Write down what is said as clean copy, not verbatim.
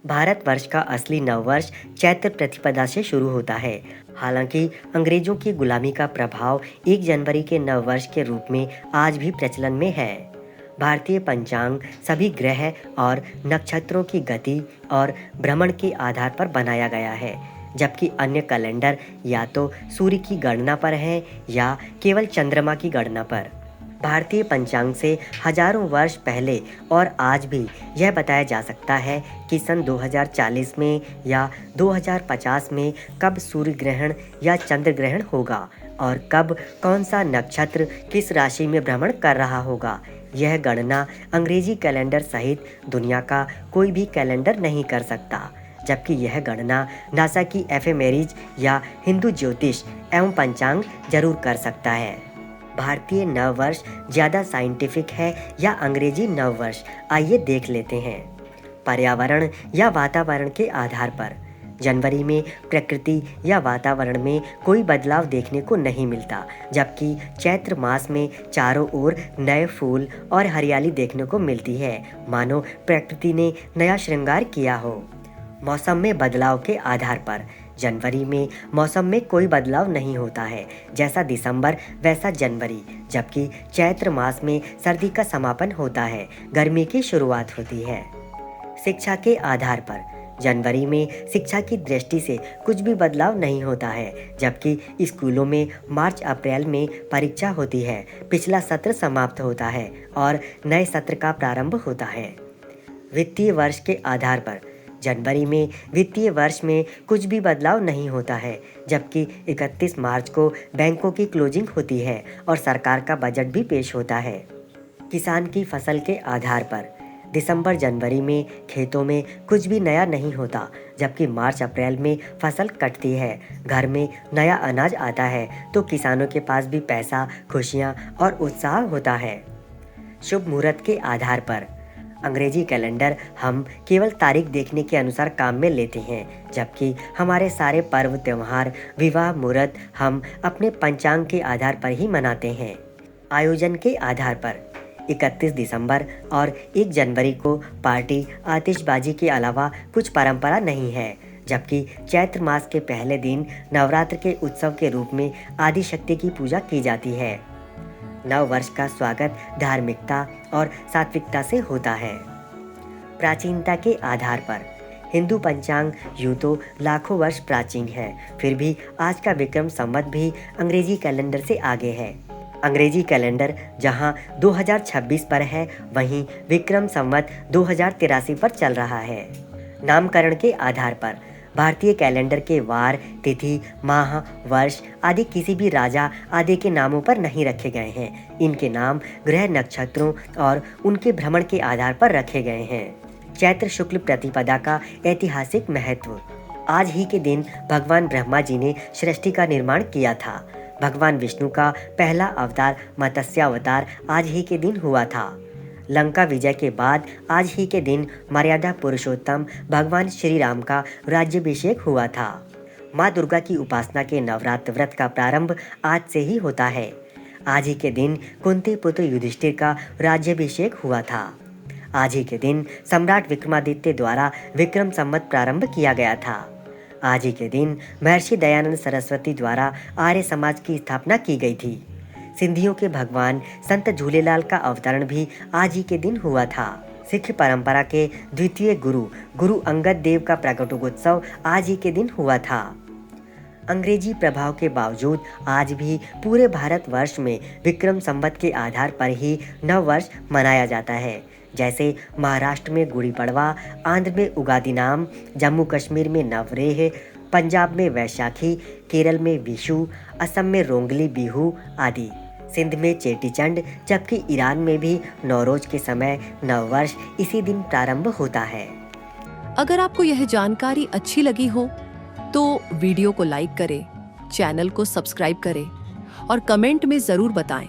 भारतवर्ष का असली नववर्ष चैत्र प्रतिपदा से शुरू होता है। हालांकि अंग्रेजों की गुलामी का प्रभाव 1 जनवरी के नववर्ष के रूप में आज भी प्रचलन में है। भारतीय पंचांग सभी ग्रह और नक्षत्रों की गति और भ्रमण के आधार पर बनाया गया है, जबकि अन्य कैलेंडर या तो सूर्य की गणना पर हैं या केवल चंद्रमा की गणना पर। भारतीय पंचांग से हजारों वर्ष पहले और आज भी यह बताया जा सकता है कि सन 2040 में या 2050 में कब सूर्य ग्रहण या चंद्र ग्रहण होगा और कब कौन सा नक्षत्र किस राशि में भ्रमण कर रहा होगा। यह गणना अंग्रेजी कैलेंडर सहित दुनिया का कोई भी कैलेंडर नहीं कर सकता, जबकि यह गणना नासा की एफेमेरीज या हिंदू ज्योतिष एवं पंचांग जरूर कर सकता है। भारतीय नववर्ष ज़्यादा साइंटिफिक है या अंग्रेजी नववर्ष, आइए देख लेते हैं। पर्यावरण या वातावरण के आधार पर जनवरी में प्रकृति या वातावरण में कोई बदलाव देखने को नहीं मिलता, जबकि चैत्र मास में चारों ओर नए फूल और हरियाली देखने को मिलती है, मानो प्रकृति ने नया श्रृंगार किया हो। मौसम में बदलाव के आधार पर जनवरी में मौसम में कोई बदलाव नहीं होता है, जैसा दिसंबर वैसा जनवरी, जबकि चैत्र मास में सर्दी का समापन होता है, गर्मी की शुरुआत होती है। शिक्षा के आधार पर जनवरी में शिक्षा की दृष्टि से कुछ भी बदलाव नहीं होता है, जबकि स्कूलों में मार्च अप्रैल में परीक्षा होती है, पिछला सत्र समाप्त होता है और नए सत्र का प्रारंभ होता है। वित्तीय वर्ष के आधार पर जनवरी में वित्तीय वर्ष में कुछ भी बदलाव नहीं होता है, जबकि 31 मार्च को बैंकों की क्लोजिंग होती है और सरकार का बजट भी पेश होता है। किसान की फसल के आधार पर दिसंबर जनवरी में खेतों में कुछ भी नया नहीं होता, जबकि मार्च अप्रैल में फसल कटती है, घर में नया अनाज आता है तो किसानों के पास भी पैसा, खुशियाँ और उत्साह होता है। शुभ मुहूर्त के आधार पर अंग्रेजी कैलेंडर हम केवल तारीख देखने के अनुसार काम में लेते हैं, जबकि हमारे सारे पर्व, त्योहार, विवाह, मुहूर्त हम अपने पंचांग के आधार पर ही मनाते हैं। आयोजन के आधार पर 31 दिसंबर और 1 जनवरी को पार्टी, आतिशबाजी के अलावा कुछ परंपरा नहीं है, जबकि चैत्र मास के पहले दिन नवरात्र के उत्सव के रूप में आदि शक्ति की पूजा की जाती है। नव वर्ष का स्वागत धार्मिकता और सात्विकता से होता है। प्राचीनता के आधार पर हिंदू पंचांग यूँ तो लाखों वर्ष प्राचीन है, फिर भी आज का विक्रम संवत भी अंग्रेजी कैलेंडर से आगे है। अंग्रेजी कैलेंडर जहां 2026 पर है, वहीं विक्रम संवत 2083 पर चल रहा है। नामकरण के आधार पर भारतीय कैलेंडर के वार, तिथि, माह, वर्ष आदि किसी भी राजा आदि के नामों पर नहीं रखे गए हैं। इनके नाम ग्रह, नक्षत्रों और उनके भ्रमण के आधार पर रखे गए हैं। चैत्र शुक्ल प्रतिपदा का ऐतिहासिक महत्व। आज ही के दिन भगवान ब्रह्मा जी ने सृष्टि का निर्माण किया था। भगवान विष्णु का पहला अवतार मत्स्यावतार आज ही के दिन हुआ था। लंका विजय के बाद आज ही के दिन मर्यादा पुरुषोत्तम भगवान श्री राम का राज्याभिषेक हुआ था। माँ दुर्गा की उपासना के नवरात्र व्रत का प्रारंभ आज से ही होता है। आज ही के दिन कुंती पुत्र युधिष्ठिर का राज्याभिषेक हुआ था। आज ही के दिन सम्राट विक्रमादित्य द्वारा विक्रम संवत प्रारंभ किया गया था। आज ही के दिन महर्षि दयानंद सरस्वती द्वारा आर्य समाज की स्थापना की गई थी। सिंधियों के भगवान संत झूलेलाल का अवतरण भी आज ही के दिन हुआ था। सिख परंपरा के द्वितीय गुरु अंगद देव का प्रकटोत्सव आज ही के दिन हुआ था। अंग्रेजी प्रभाव के बावजूद आज भी पूरे भारतवर्ष में विक्रम संवत के आधार पर ही नववर्ष मनाया जाता है। जैसे महाराष्ट्र में गुड़ी पड़वा, आंध्र में उगादि नाम, जम्मू कश्मीर में नवरेह, पंजाब में वैशाखी, केरल में विशु, असम में रोंगली बिहू आदि, सिंध में चेटीचंड, जबकि ईरान में भी नौरोज के समय नववर्ष इसी दिन प्रारंभ होता है। अगर आपको यह जानकारी अच्छी लगी हो तो वीडियो को लाइक करें, चैनल को सब्सक्राइब करें और कमेंट में जरूर बताएं।